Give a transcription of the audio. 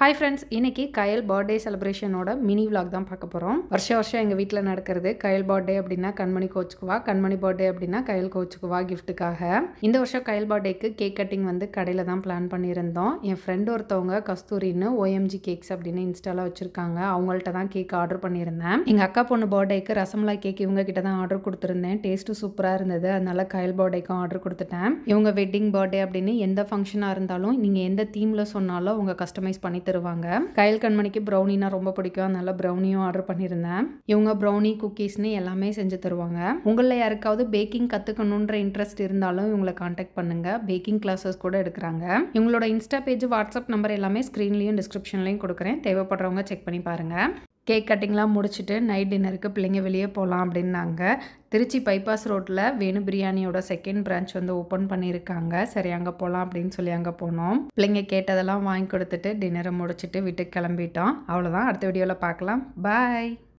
Hi friends, இன்னைக்கு கயல் birthday செலிப்ரேஷனோட mini vlog தான் பார்க்க போகிறோம். வருஷம் எங்கள் வீட்டில் நடக்கிறது. கயல் பர்த்டே அப்படின்னா கண்மணி கோச்சுக்குவா, கண்மணி பர்த்டே அப்படின்னா கயல் கோச்சுக்குவா கிஃப்ட்டுக்காக. இந்த வருஷம் கயல் பர்த்டேக்கு கேக் கட்டிங் வந்து கடையில் தான் பிளான் பண்ணியிருந்தோம். என் ஃப்ரெண்ட் ஒருத்தவங்க கஸ்தூரின்னு OMG கேக்ஸ் அப்படின்னு இன்ஸ்டாவில் வச்சுருக்காங்க. அவங்கள்ட்ட தான் கேக் ஆர்டர் பண்ணியிருந்தேன். எங்கள் அக்கா பொண்ணு பர்த்டேக்கு ரசமலாய் கேக் இவங்க கிட்ட தான் ஆர்டர் கொடுத்துருந்தேன். டேஸ்ட்டும் சூப்பராக இருந்தது. அதனால கயல் பர்த்டேக்கும் ஆர்டர் கொடுத்துட்டேன். இவங்க வெட்டிங் பர்த்டே அப்படின்னு எந்த ஃபங்க்ஷனாக இருந்தாலும் நீங்கள் எந்த தீமில் சொன்னாலும் அவங்க கஸ்டமைஸ் பண்ணி தருவாங்க. கயல் கண்மணிக்கு ப்ரௌனினா ரொம்ப பிடிக்கும். அதனால ப்ரௌனியும் ஆர்டர் பண்ணியிருந்தேன். இவங்க ப்ரௌனி குக்கீஸ்னு எல்லாமே செஞ்சு தருவாங்க. உங்களில் யாருக்காவது பேக்கிங் கற்றுக்கணுன்ற இன்ட்ரெஸ்ட் இருந்தாலும் இவங்களை காண்டாக்ட் பண்ணுங்க. பேக்கிங் கிளாஸஸ் கூட எடுக்கிறாங்க. இவங்களோட இன்ஸ்டா பேஜ், வாட்ஸ்அப் நம்பர் எல்லாமே ஸ்க்ரீன்லையும் டிஸ்கிரிப்ஷன்லையும் கொடுக்குறேன். தேவைப்படுறவங்க செக் பண்ணி பாருங்க. கேக் கட்டிங்லாம் முடிச்சுட்டு நைட் டின்னருக்கு பிள்ளைங்க வெளியே போகலாம் அப்படின்னாங்க. திருச்சி பைபாஸ் ரோட்டில் வேணு பிரியாணியோட செகண்ட் பிரான்ச் வந்து ஓப்பன் பண்ணியிருக்காங்க. சரி, அங்கே போகலாம் அப்படின்னு சொல்லி அங்கே போனோம். பிள்ளைங்க கேட்டதெல்லாம் வாங்கி கொடுத்துட்டு டின்னரை முடிச்சுட்டு வீட்டுக்கு கிளம்பிட்டோம். அவ்வளோதான். அடுத்த வீடியோவில் பார்க்கலாம். பாய்.